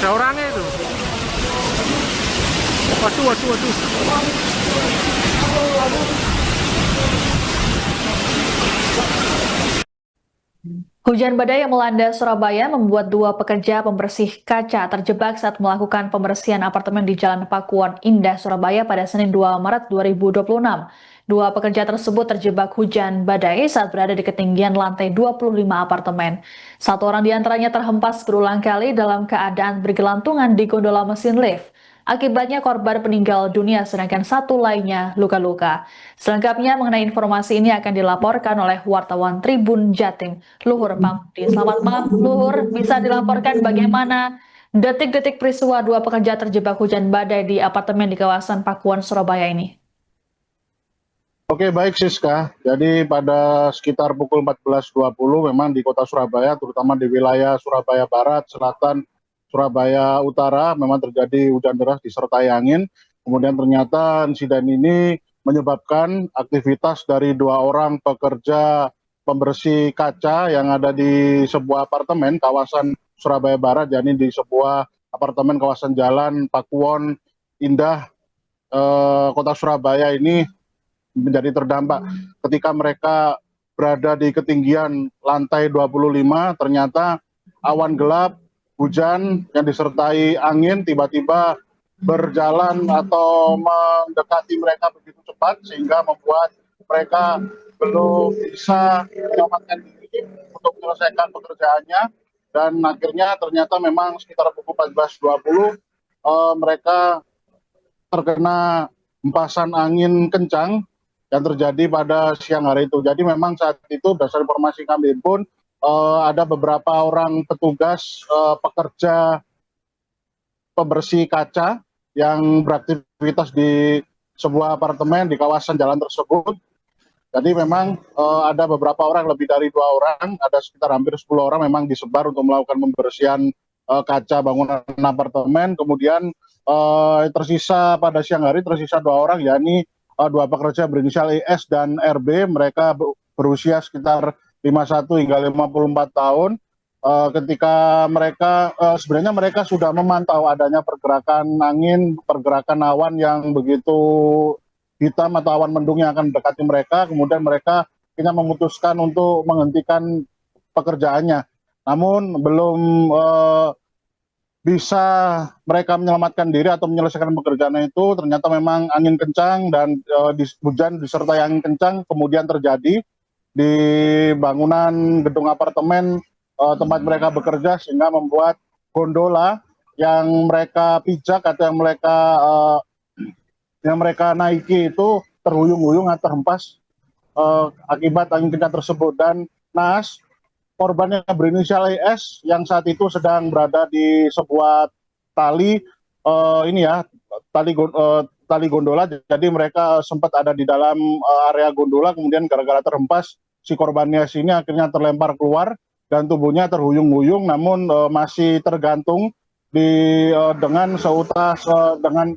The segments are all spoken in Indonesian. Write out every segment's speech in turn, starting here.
Ada orangnya itu. Waduh, waduh, waduh. Hujan badai yang melanda Surabaya membuat dua pekerja pembersih kaca terjebak saat melakukan pembersihan apartemen di Jalan Pakuwon Indah, Surabaya pada Senin 2 Maret 2026. Dua pekerja tersebut terjebak hujan badai saat berada di ketinggian lantai 25 apartemen. Satu orang di antaranya terhempas berulang kali dalam keadaan bergelantungan di gondola mesin lift. Akibatnya korban meninggal dunia sedangkan satu lainnya luka-luka. Selengkapnya mengenai informasi ini akan dilaporkan oleh wartawan Tribun Jatim, Luhur Pamudi. Selamat malam, Luhur. Bisa dilaporkan bagaimana detik-detik peristiwa dua pekerja terjebak hujan badai di apartemen di kawasan Pakuwon, Surabaya ini? Oke, baik Siska. Jadi pada sekitar pukul 14.20 memang di kota Surabaya, terutama di wilayah Surabaya Barat, Selatan, Surabaya Utara, memang terjadi hujan deras disertai angin. Kemudian ternyata insiden ini menyebabkan aktivitas dari dua orang pekerja pembersih kaca yang ada di sebuah apartemen kawasan Surabaya Barat, yakni di sebuah apartemen kawasan Jalan Pakuwon Indah, kota Surabaya ini menjadi terdampak. Ketika mereka berada di ketinggian lantai 25, ternyata awan gelap, hujan yang disertai angin tiba-tiba berjalan atau mendekati mereka begitu cepat sehingga membuat mereka belum bisa menyelamatkan diri untuk menyelesaikan pekerjaannya, dan akhirnya ternyata memang sekitar pukul 14.20 mereka terkena hempasan angin kencang yang terjadi pada siang hari itu. Jadi memang saat itu berdasarkan informasi kami pun ada beberapa orang petugas pekerja pembersih kaca yang beraktivitas di sebuah apartemen di kawasan jalan tersebut. Jadi memang ada beberapa orang, lebih dari dua orang, ada sekitar hampir 10 orang memang disebar untuk melakukan pembersihan kaca bangunan apartemen. Kemudian tersisa pada siang hari tersisa dua orang, yakni dua pekerja berinisial IS dan RB. Mereka berusia sekitar 51 hingga 54 tahun. Ketika mereka sebenarnya mereka sudah memantau adanya pergerakan angin, pergerakan awan yang begitu hitam atau awan mendung yang akan mendekati mereka. Kemudian mereka akhirnya memutuskan untuk menghentikan pekerjaannya. Namun belum bisa mereka menyelamatkan diri atau menyelesaikan pekerjaan itu. Ternyata memang angin kencang dan hujan disertai angin kencang kemudian terjadi di bangunan gedung apartemen tempat mereka bekerja, sehingga membuat gondola yang mereka pijak atau yang mereka naiki itu terhuyung-huyung atau terhempas akibat angin kencang tersebut. Dan naas, korban yang berinisial IS yang saat itu sedang berada di sebuah tali tali gondola. Jadi mereka sempat ada di dalam area gondola, kemudian gara-gara terhempas si korbannya sini akhirnya terlempar keluar dan tubuhnya terhuyung-huyung, namun masih tergantung dengan dengan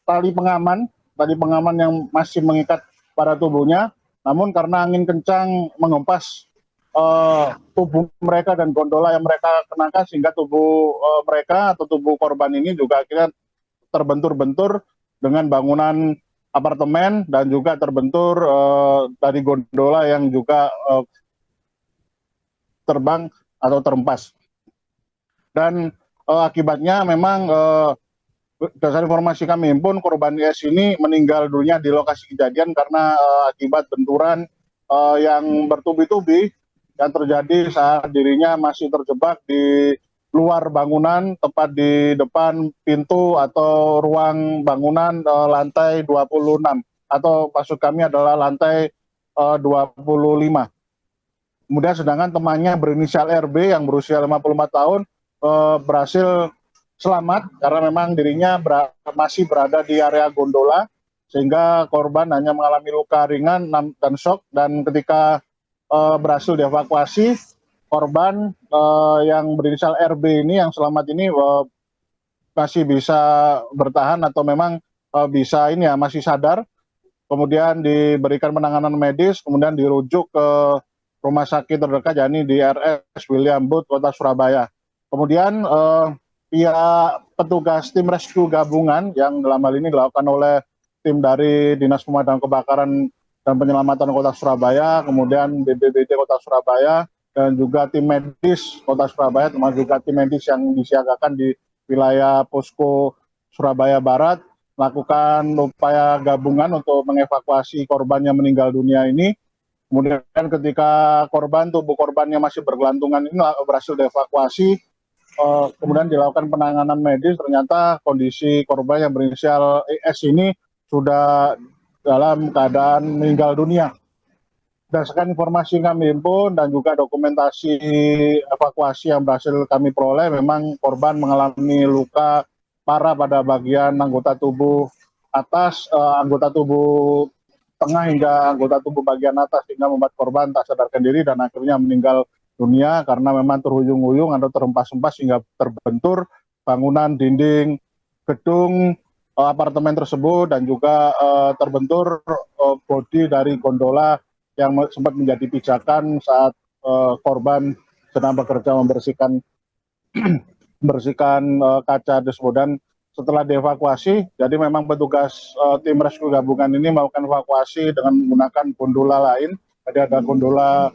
tali pengaman yang masih mengikat pada tubuhnya. Namun karena angin kencang mengempas tubuh mereka dan gondola yang mereka kenakan, sehingga tubuh mereka atau tubuh korban ini juga akhirnya terbentur-bentur dengan bangunan apartemen dan juga terbentur dari gondola yang juga terbang atau terempas. Dan akibatnya memang berdasarkan informasi kami himpun, korban IS ini meninggal dunia di lokasi kejadian karena akibat benturan yang bertubi-tubi yang terjadi saat dirinya masih terjebak di luar bangunan, tepat di depan pintu atau ruang bangunan lantai 26, atau maksud kami adalah lantai 25. Kemudian sedangkan temannya berinisial RB yang berusia 54 tahun berhasil selamat karena memang dirinya masih berada di area gondola, sehingga korban hanya mengalami luka ringan dan shock. Dan ketika berhasil dievakuasi, korban yang berinisial RB ini yang selamat ini masih bisa bertahan atau memang masih sadar. Kemudian diberikan penanganan medis, kemudian dirujuk ke rumah sakit terdekat, yakni di RS William Booth, kota Surabaya. Kemudian pihak petugas tim rescue gabungan yang dalam hal ini dilakukan oleh tim dari Dinas Pemadam Kebakaran dan Penyelamatan Kota Surabaya, kemudian BPBD Kota Surabaya, dan juga tim medis Kota Surabaya, termasuk juga tim medis yang disiagakan di wilayah Posko Surabaya Barat, melakukan upaya gabungan untuk mengevakuasi korban yang meninggal dunia ini. Kemudian ketika tubuh korbannya masih bergelantungan ini berhasil dievakuasi, kemudian dilakukan penanganan medis. Ternyata kondisi korban yang berinisial ES ini sudah dalam keadaan meninggal dunia. Berdasarkan informasi yang kami himpun dan juga dokumentasi evakuasi yang berhasil kami peroleh, memang korban mengalami luka parah pada bagian anggota tubuh atas, anggota tubuh tengah hingga anggota tubuh bagian atas, sehingga membuat korban tak sadarkan diri dan akhirnya meninggal dunia karena memang terhuyung-huyung atau terhempas-hempas hingga terbentur bangunan dinding gedung apartemen tersebut, dan juga terbentur bodi dari gondola yang sempat menjadi pijakan saat korban sedang bekerja membersihkan kaca tersebut. Dan setelah dievakuasi, jadi memang petugas tim rescue gabungan ini melakukan evakuasi dengan menggunakan gondola lain. Jadi ada gondola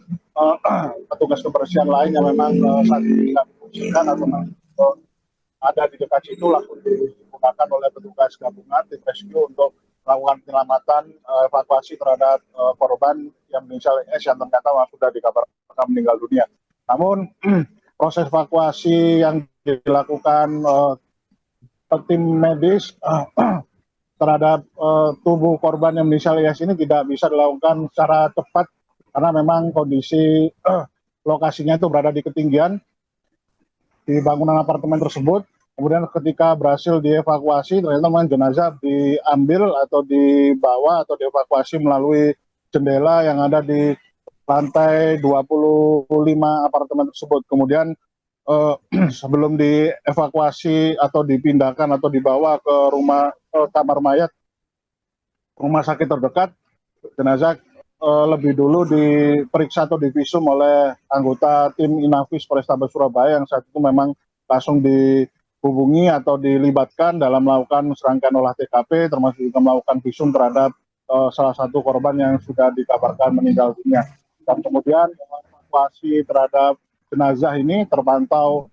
petugas kebersihan lain yang memang saat ini tidak difungsikan atau ada di dekat situ, langsung digunakan oleh petugas gabungan tim rescue untuk melakukan penyelamatan evakuasi terhadap korban yang berinisial S yang ternyata sudah dikabarkan meninggal dunia. Namun proses evakuasi yang dilakukan tim medis terhadap tubuh korban yang berinisial S ini tidak bisa dilakukan secara cepat karena memang kondisi lokasinya itu berada di ketinggian di bangunan apartemen tersebut. Kemudian ketika berhasil dievakuasi, ternyata memang jenazah diambil atau dibawa atau dievakuasi melalui jendela yang ada di lantai 25 apartemen tersebut. Kemudian sebelum dievakuasi atau dipindahkan atau dibawa ke kamar mayat rumah sakit terdekat, jenazah lebih dulu diperiksa atau divisum oleh anggota tim Inafis Polrestabes Surabaya yang saat itu memang langsung dihubungi atau dilibatkan dalam melakukan serangkaian olah TKP, termasuk juga melakukan visum terhadap salah satu korban yang sudah dikabarkan meninggal dunia. Dan kemudian evakuasi terhadap jenazah ini terpantau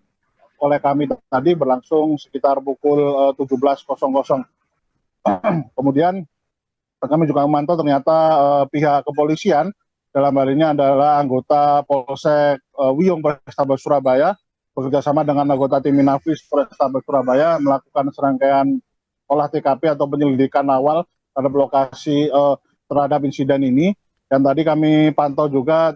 oleh kami tadi berlangsung sekitar pukul 17.00. Kemudian kami juga memantau ternyata pihak kepolisian dalam hal ini adalah anggota Polsek Wiyung Polrestabes Surabaya bekerjasama dengan anggota tim Inafis Polrestabes Surabaya melakukan serangkaian olah TKP atau penyelidikan awal terhadap lokasi terhadap insiden ini. Dan tadi kami pantau juga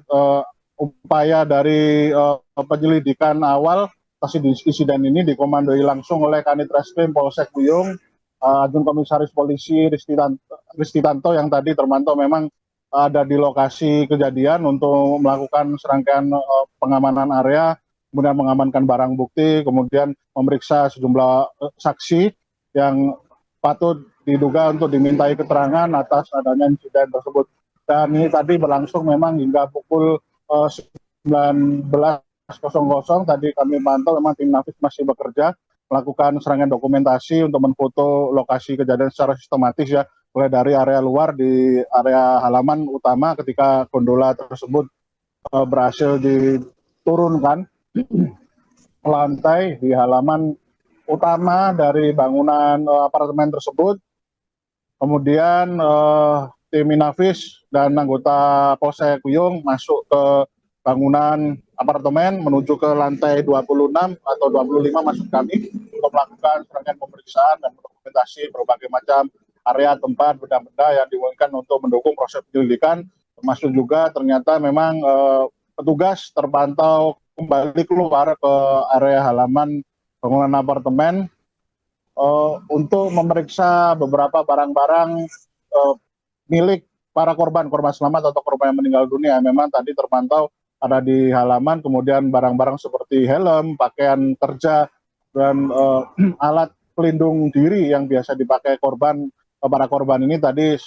upaya dari penyelidikan awal atas insiden ini dikomandoi langsung oleh Kanit Reskrim Polsek Wiyung, Ajun Komisaris Polisi Risti Tanto yang tadi termantau memang ada di lokasi kejadian untuk melakukan serangkaian pengamanan area, kemudian mengamankan barang bukti, kemudian memeriksa sejumlah saksi yang patut diduga untuk dimintai keterangan atas adanya insiden tersebut. Dan ini tadi berlangsung memang hingga pukul 19.00 tadi kami pantau memang tim Inafis masih bekerja melakukan serangkaian dokumentasi untuk menfoto lokasi kejadian secara sistematis ya, mulai dari area luar di area halaman utama ketika gondola tersebut berhasil diturunkan ke lantai di halaman utama dari bangunan apartemen tersebut. Kemudian tim Inafis dan anggota Polsek Wiyung masuk ke bangunan apartemen menuju ke lantai 26 atau 25 maksud kami untuk melakukan serangkaian pemeriksaan dan dokumentasi berbagai macam area tempat benda-benda yang dimungkinkan untuk mendukung proses penyelidikan, termasuk juga ternyata memang petugas terpantau kembali keluar ke area halaman bangunan apartemen untuk memeriksa beberapa barang-barang milik para korban selamat atau korban yang meninggal dunia. Memang tadi terpantau ada di halaman, kemudian barang-barang seperti helm, pakaian kerja, dan alat pelindung diri yang biasa dipakai para korban ini tadi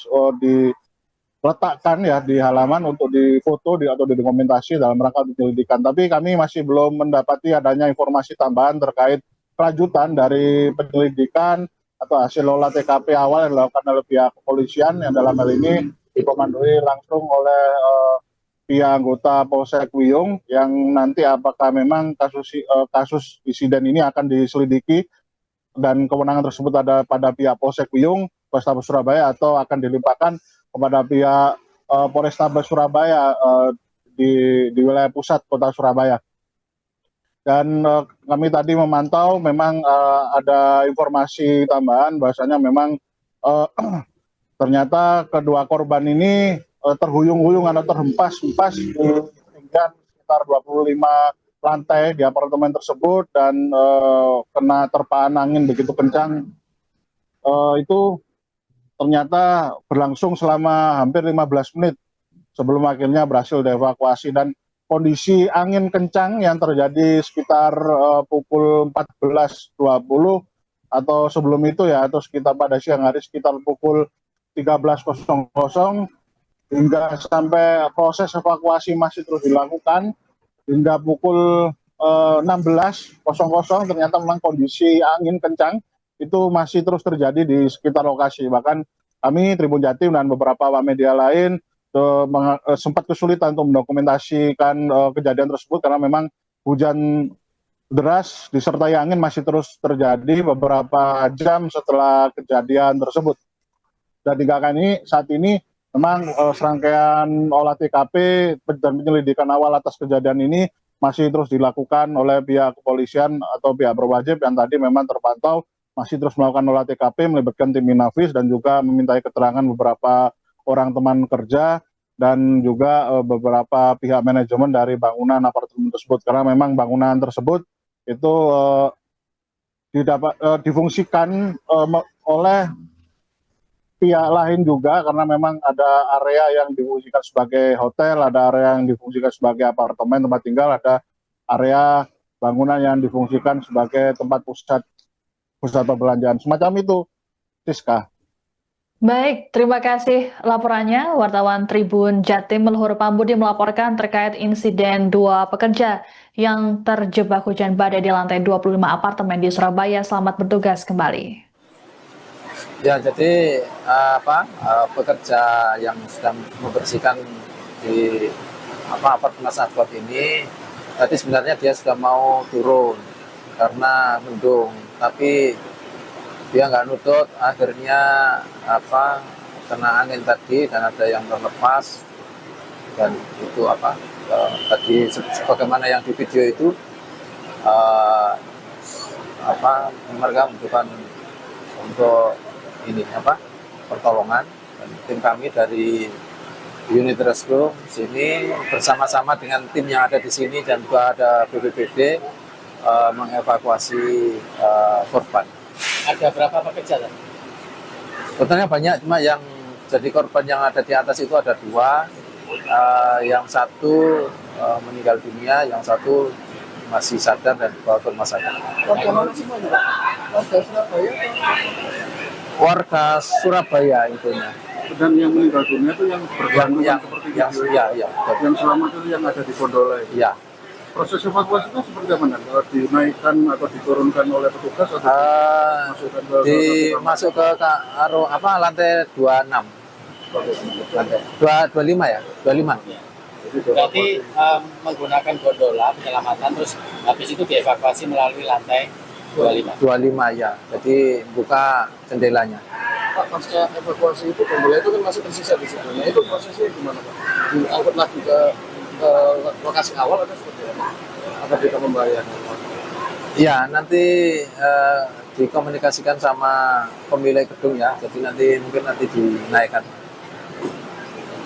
letakkan ya di halaman untuk difoto atau didokumentasi dalam rangka penyelidikan. Tapi kami masih belum mendapati adanya informasi tambahan terkait kelanjutan dari penyelidikan atau hasil olah TKP awal yang dilakukan oleh pihak kepolisian yang dalam hal ini dikomandoi langsung oleh pihak anggota Polsek Wiyung, yang nanti apakah memang kasus insiden ini akan diselidiki dan kewenangan tersebut ada pada pihak Polsek Wiyung, Polrestabes Surabaya, atau akan dilimpahkan kepada pihak Polrestabes Surabaya di wilayah pusat kota Surabaya. Dan kami tadi memantau memang ada informasi tambahan bahwasanya memang ternyata kedua korban ini terhuyung-huyung atau terhempas-hempas di ketinggian sekitar 25 lantai di apartemen tersebut dan kena terpaan angin begitu kencang. Itu ternyata berlangsung selama hampir 15 menit sebelum akhirnya berhasil dievakuasi, dan kondisi angin kencang yang terjadi sekitar pukul 14.20 atau sebelum itu ya, atau sekitar pada siang hari sekitar pukul 13.00 hingga sampai proses evakuasi masih terus dilakukan hingga pukul 16.00 ternyata memang kondisi angin kencang itu masih terus terjadi di sekitar lokasi. Bahkan kami Tribun Jatim dan beberapa awak media lain sempat kesulitan untuk mendokumentasikan kejadian tersebut karena memang hujan deras disertai angin masih terus terjadi beberapa jam setelah kejadian tersebut. Dan hingga saat ini memang serangkaian olah TKP dan penyelidikan awal atas kejadian ini masih terus dilakukan oleh pihak kepolisian atau pihak berwajib yang tadi memang terpantau masih terus melakukan olah TKP, melibatkan tim Inafis dan juga memintai keterangan beberapa orang teman kerja dan juga beberapa pihak manajemen dari bangunan apartemen tersebut, karena memang bangunan tersebut itu difungsikan oleh pihak lain juga, karena memang ada area yang difungsikan sebagai hotel, ada area yang difungsikan sebagai apartemen tempat tinggal, ada area bangunan yang difungsikan sebagai tempat pusat perbelanjaan. Semacam itu, Siska. Baik, terima kasih laporannya. Wartawan Tribun Jatim Luhur Pambudi melaporkan terkait insiden dua pekerja yang terjebak hujan badai di lantai 25 apartemen di Surabaya. Selamat bertugas kembali. Ya, jadi pekerja yang sedang membersihkan di apartemen Ascot ini, tadi sebenarnya dia sudah mau turun karena mendung, tapi dia nggak nutut, akhirnya kena angin tadi dan ada yang terlepas, dan itu tadi sebagaimana yang di video itu mereka membutuhkan untuk ini pertolongan, dan tim kami dari unit rescue sini bersama-sama dengan tim yang ada di sini dan juga ada BPBD mengevakuasi korban. Ada berapa pekerja? Sebetulnya banyak, cuma yang jadi korban yang ada di atas itu ada dua, yang satu meninggal dunia, yang satu masih sadar dan dibawa ke rumah sakit. Warga mana semuanya? Warga Surabaya? Warga Surabaya intinya. Dan yang meninggal dunia itu yang bergelantungan seperti yang video ya. yang selamat itu yang ada di gondola itu. Ya. Proses evakuasinya seperti apa? Kalau dinaikkan atau diturunkan oleh petugas atau masuk ke lantai 26. Lantai 25 ya? 25. Berarti menggunakan gondola penyelamatan, terus habis itu dievakuasi melalui lantai 25. 25 ya. Jadi buka jendelanya. Pak, pasca evakuasi itu gondola itu kan masih tersisa di situ. Nah, itu prosesnya gimana, Pak? Diangkut lagi ke lokasi awal atau seperti apa? Atau kita membayar? Ya, nanti dikomunikasikan sama pemilik gedung ya. Jadi mungkin nanti dinaikkan.